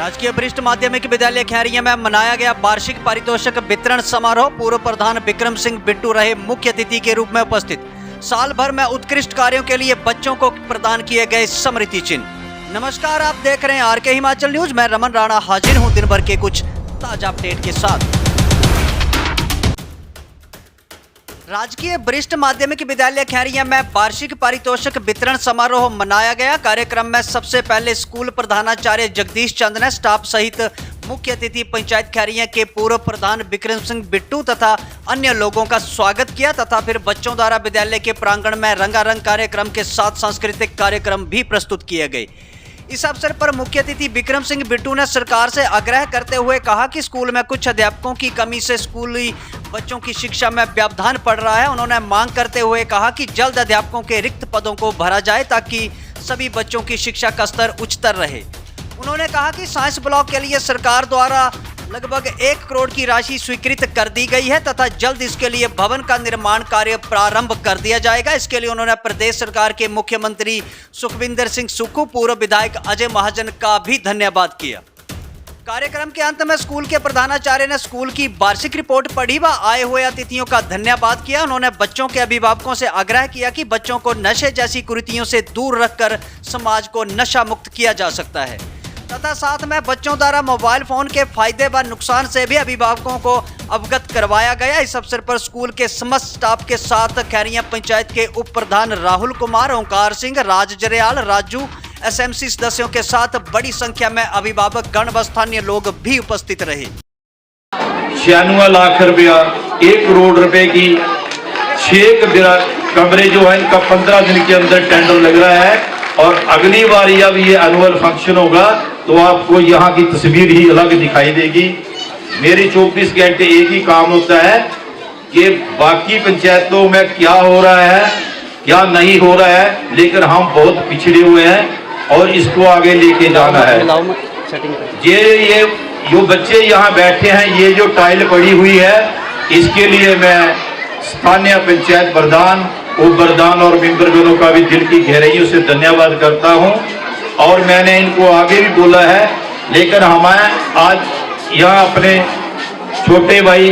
राजकीय वरिष्ठ माध्यमिक विद्यालय खैरिया में मनाया गया वार्षिक पारितोषिक वितरण समारोह। पूर्व प्रधान विक्रम सिंह बिट्टू रहे मुख्य अतिथि के रूप में उपस्थित। साल भर में उत्कृष्ट कार्यों के लिए बच्चों को प्रदान किए गए स्मृति चिन्ह। नमस्कार, आप देख रहे हैं आरके हिमाचल न्यूज। मैं रमन राणा हाजिर हूं दिन भर के कुछ ताजा अपडेट के साथ। राजकीय वरिष्ठ माध्यमिक विद्यालय खैरिया में वार्षिक पारितोषिक वितरण समारोह मनाया गया। कार्यक्रम में सबसे पहले स्कूल प्रधानाचार्य जगदीश चंद ने स्टाफ सहित मुख्य अतिथि पंचायत खैरिया के पूर्व प्रधान विक्रम सिंह बिट्टू तथा अन्य लोगों का स्वागत किया तथा फिर बच्चों द्वारा विद्यालय के प्रांगण में रंगारंग कार्यक्रम के साथ सांस्कृतिक कार्यक्रम भी प्रस्तुत किए गए। इस अवसर पर मुख्य अतिथि विक्रम सिंह बिट्टू ने सरकार से आग्रह करते हुए कहा कि स्कूल में कुछ अध्यापकों की कमी से स्कूली बच्चों की शिक्षा में व्यवधान पड़ रहा है। उन्होंने मांग करते हुए कहा कि जल्द अध्यापकों के रिक्त पदों को भरा जाए ताकि सभी बच्चों की शिक्षा का स्तर उच्चतर रहे। उन्होंने कहा कि साइंस ब्लॉक के लिए सरकार द्वारा लगभग 1 करोड़ की राशि स्वीकृत कर दी गई है तथा जल्द इसके लिए भवन का निर्माण कार्य प्रारंभ कर दिया जाएगा। इसके लिए उन्होंने प्रदेश सरकार के मुख्यमंत्री सुखविंदर सिंह सुक्खू, पूर्व विधायक अजय महाजन का भी धन्यवाद किया। कार्यक्रम के अंत में स्कूल के प्रधानाचार्य ने स्कूल की वार्षिक रिपोर्ट पढ़ी व आए हुए अतिथियों का धन्यवाद किया। उन्होंने बच्चों के अभिभावकों से आग्रह किया कि बच्चों को नशे जैसी कुरीतियों से दूर रखकर समाज को नशा मुक्त किया जा सकता है तथा साथ में बच्चों द्वारा मोबाइल फोन के फायदे व नुकसान से भी अभिभावकों को अवगत करवाया गया। इस अवसर पर स्कूल के समस्त स्टाफ के साथ खैरिया पंचायत के उप प्रधान राहुल कुमार, ओंकार सिंह, राज जरयाल, राजू, एसएमसी सदस्यों के साथ बड़ी संख्या में अभिभावक गण व स्थानीय लोग भी उपस्थित रहे। 96 लाख रुपया, 1 करोड़ रुपए की 6 कमरे जो है इनका 15 दिन के अंदर टेंडर लग रहा है और अगली बार जब ये एनुअल फंक्शन होगा तो आपको यहाँ की तस्वीर ही अलग दिखाई देगी। मेरी 24 घंटे एक ही काम होता है कि बाकी पंचायतों में क्या हो रहा है क्या नहीं हो रहा है, लेकिन हम बहुत पिछड़े हुए हैं और इसको आगे लेके जाना है। ये जो बच्चे यहाँ बैठे हैं, ये जो टाइल पड़ी हुई है, इसके लिए मैं स्थानीय पंचायत प्रधान, उप प्रधान और मेंबरगणों का भी दिल की गहराइयों से धन्यवाद करता हूँ। और मैंने इनको आगे भी बोला है, लेकिन हमें आज यहाँ अपने छोटे भाई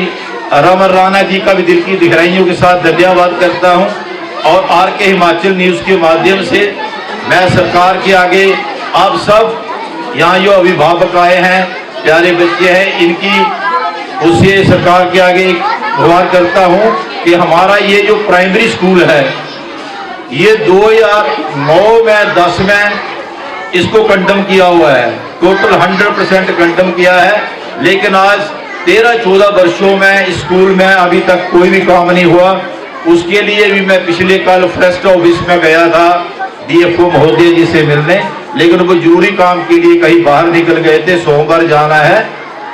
रमन राणा जी का भी दिल की गहराइयों के साथ धन्यवाद करता हूँ। और आरके हिमाचल न्यूज़ के माध्यम से मैं सरकार के आगे आप सब यहाँ जो अभिभावक आए हैं, प्यारे बच्चे हैं, इनकी उससे सरकार के आगे गुहार करता हूँ कि हमारा ये जो प्राइमरी स्कूल है, ये 2009 में 10 में इसको कंडम किया हुआ है, टोटल 100% कंडम किया है। लेकिन आज 13-14 वर्षों में स्कूल में अभी तक कोई भी काम नहीं हुआ। उसके लिए भी मैं पिछले कल फॉरेस्ट ऑफिस में गया था डीएफओ महोदय जी से मिलने, लेकिन वो जरूरी काम के लिए कहीं बाहर निकल गए थे, सोमवार जाना है।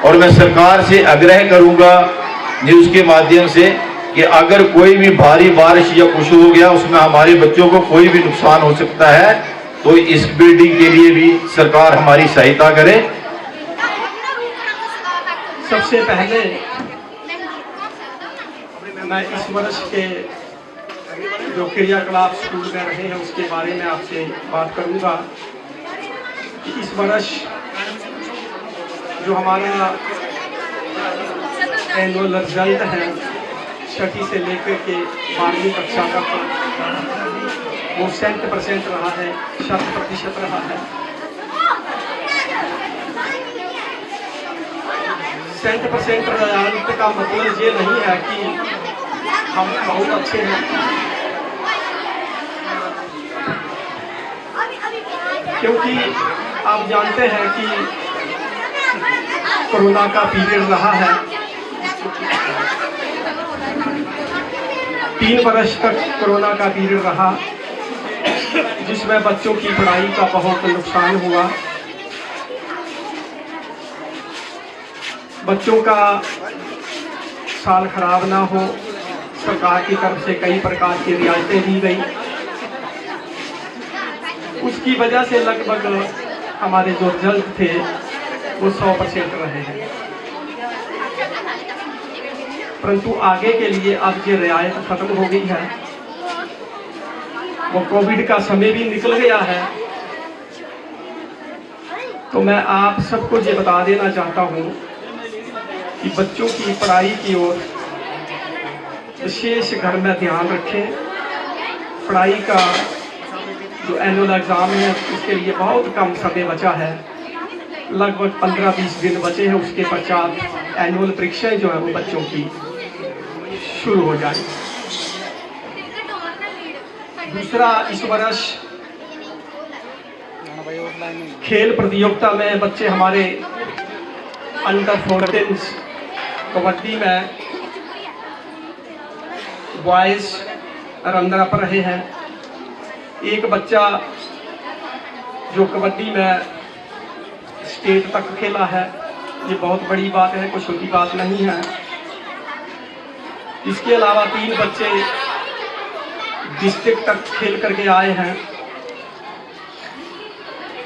और मैं सरकार से आग्रह करूंगा न्यूज़ के माध्यम से कि अगर कोई भी भारी बारिश या कुछ हो गया, उसमें हमारे बच्चों को कोई भी नुकसान हो सकता है, तो इस बिल्डिंग के लिए भी सरकार हमारी सहायता करे। सबसे पहले मैं इस वर्ष के जो क्रियाकलाप स्कूल में रहे हैं उसके बारे में आपसे बात करूंगा कि इस वर्ष जो हमारा एनुअल रिजल्ट है 6ठी से लेकर के 12वीं कक्षा तक, वो 100% रहा है, 100% रहा है। 100% रिजल्ट का मतलब ये नहीं है कि हम बहुत अच्छे हैं, क्योंकि आप जानते हैं कि कोरोना का पीरियड रहा है। 3 वर्ष तक कोरोना का पीरियड रहा, जिसमें बच्चों की पढ़ाई का बहुत नुकसान हुआ। बच्चों का साल खराब ना हो, सरकार की तरफ से कई प्रकार की रियायतें दी गई। उसकी वजह से लगभग हमारे जो रिजल्ट थे वो 100% रहे हैं। परंतु आगे के लिए अब ये रियायत खत्म हो गई है, वो कोविड का समय भी निकल गया है। तो मैं आप सबको ये बता देना चाहता हूँ कि बच्चों की पढ़ाई की ओर विशेष घर में ध्यान रखें। पढ़ाई का जो एनुअल एग्ज़ाम है उसके लिए बहुत कम समय बचा है, लगभग 15-20 दिन बचे हैं। उसके पश्चात एनुअल परीक्षाएं जो है वो बच्चों की शुरू हो जाए। दूसरा, इस वर्ष खेल प्रतियोगिता में बच्चे हमारे अंडर 14 कबड्डी में बॉयज़ रनर अप रहे हैं। एक बच्चा जो कबड्डी में स्टेट तक खेला है, ये बहुत बड़ी बात है, कोई छोटी बात नहीं है। इसके अलावा 3 बच्चे डिस्ट्रिक्ट तक खेल करके आए हैं।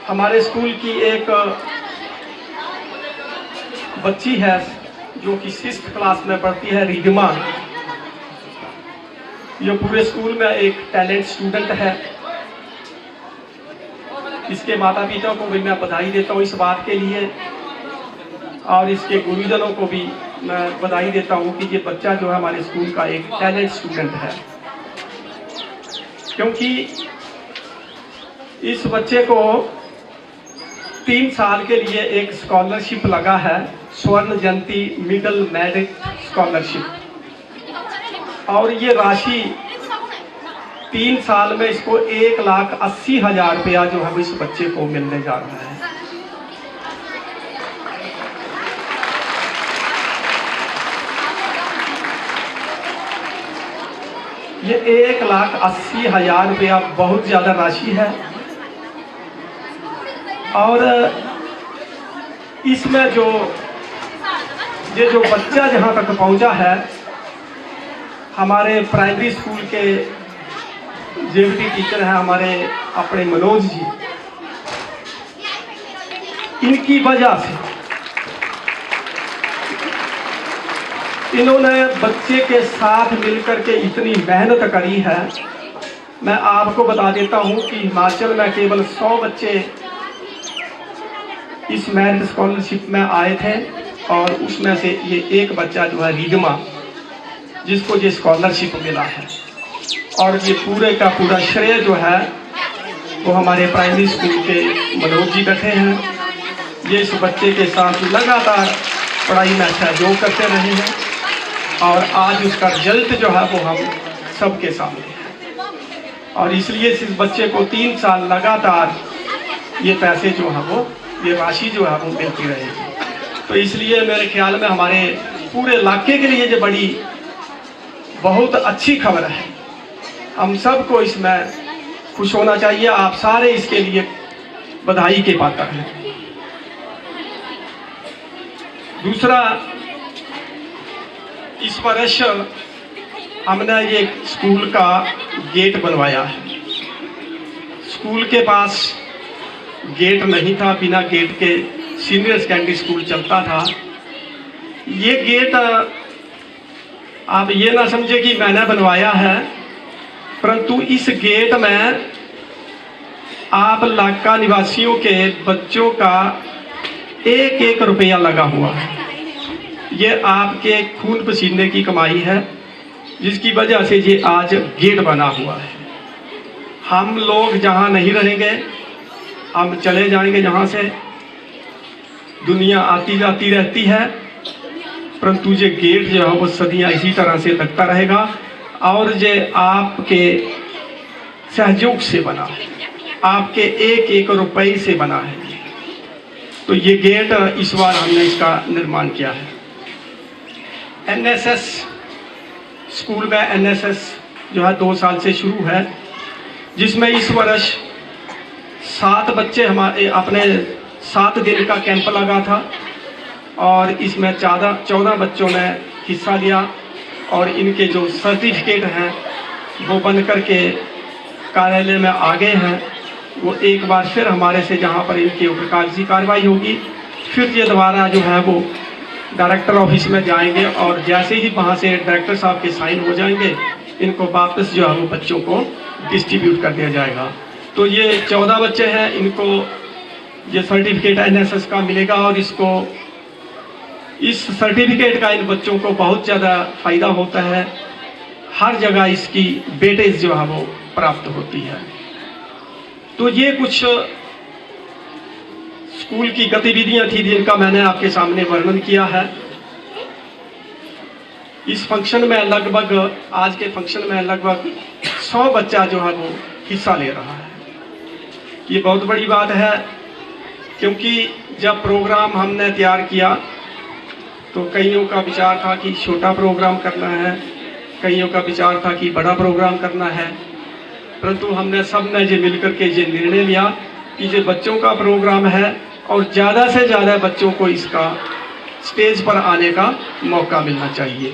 हमारे स्कूल की एक बच्ची है जो कि 6th क्लास में पढ़ती है, रिधिमा। ये पूरे स्कूल में एक टैलेंट स्टूडेंट है। इसके माता पिता को भी मैं बधाई देता हूँ इस बात के लिए, और इसके गुरुजनों को भी मैं बधाई देता हूँ कि ये बच्चा जो है हमारे स्कूल का एक टैलेंट स्टूडेंट है। क्योंकि इस बच्चे को 3 साल के लिए एक स्कॉलरशिप लगा है, स्वर्ण जयंती मिडल मेरिट स्कॉलरशिप, और ये राशि 3 साल में इसको 1,80,000 रुपया जो है इस बच्चे को मिलने जा रहा है। ये 1,80,000 रुपया बहुत ज़्यादा राशि है, और इसमें ये जो बच्चा जहाँ तक पहुँचा है, हमारे प्राइमरी स्कूल के जेबीटी टीचर हैं हमारे अपने मनोज जी, इनकी वजह से इन्होंने बच्चे के साथ मिलकर के इतनी मेहनत करी है। मैं आपको बता देता हूं कि हिमाचल में केवल 100 बच्चे इस मेरिट स्कॉलरशिप में आए थे, और उसमें से ये एक बच्चा जो है रिधिमा, जिसको ये स्कॉलरशिप मिला है। और ये पूरे का पूरा श्रेय जो है वो हमारे प्राइमरी स्कूल के मनोज जी बैठे हैं। ये इस बच्चे के साथ लगातार पढ़ाई में सहयोग करते रहे हैं, और आज उसका रिजल्ट जो है वो हम सबके सामने है। और इसलिए इस बच्चे को 3 साल लगातार ये पैसे जो है वो, ये राशि जो है वो मिलती रहेगी। तो इसलिए मेरे ख्याल में हमारे पूरे इलाके के लिए ये बड़ी बहुत अच्छी खबर है। हम सबको इसमें खुश होना चाहिए। आप सारे इसके लिए बधाई के पात्र हैं। दूसरा, इस वर्ष हमने ये स्कूल का गेट बनवाया है। स्कूल के पास गेट नहीं था, बिना गेट के सीनियर सेकेंडरी स्कूल चलता था। ये गेट आप ये ना समझे कि मैंने बनवाया है, परंतु इस गेट में आप इलाका निवासियों के बच्चों का 1-1 रुपया लगा हुआ है। ये आपके खून पसीने की कमाई है, जिसकी वजह से ये आज गेट बना हुआ है। हम लोग जहाँ नहीं रहेंगे, हम चले जाएंगे जहाँ से। दुनिया आती जाती रहती है, परंतु ये गेट जो है वो सदियाँ इसी तरह से लगता रहेगा, और ये आपके सहयोग से बना है, आपके 1-1 रुपये से बना है। तो ये गेट इस बार हमने इसका निर्माण किया है। एनएसएस स्कूल में एनएसएस जो है 2 साल से शुरू है, जिसमें इस वर्ष 7 बच्चे हमारे अपने 7 दिन का कैंप लगा था, और इसमें 14 बच्चों ने हिस्सा लिया, और इनके जो सर्टिफिकेट हैं वो बन कर के कार्यालय में आ गए हैं। वो एक बार फिर हमारे से जहाँ पर इनके ऊपर कागजी कार्रवाई होगी, फिर ये दोबारा जो है वो डायरेक्टर ऑफिस में जाएंगे, और जैसे ही वहाँ से डायरेक्टर साहब के साइन हो जाएंगे, इनको वापस जो है वो बच्चों को डिस्ट्रीब्यूट कर दिया जाएगा। तो ये 14 बच्चे हैं, इनको ये सर्टिफिकेट एनएसएस का मिलेगा और इसको इस सर्टिफिकेट का इन बच्चों को बहुत ज़्यादा फ़ायदा होता है। हर जगह इसकी वेटेज जो है वो प्राप्त होती है। तो ये कुछ स्कूल की गतिविधियां थी जिनका मैंने आपके सामने वर्णन किया है। इस फंक्शन में लगभग आज के फंक्शन में लगभग 100 बच्चा जो है वो हिस्सा ले रहा है। ये बहुत बड़ी बात है, क्योंकि जब प्रोग्राम हमने तैयार किया तो कईयों का विचार था कि छोटा प्रोग्राम करना है, कईयों का विचार था कि बड़ा प्रोग्राम करना है, परंतु हमने सब ने ये मिलकर के ये निर्णय लिया कि ये बच्चों का प्रोग्राम है और ज़्यादा से ज़्यादा बच्चों को इसका स्टेज पर आने का मौका मिलना चाहिए।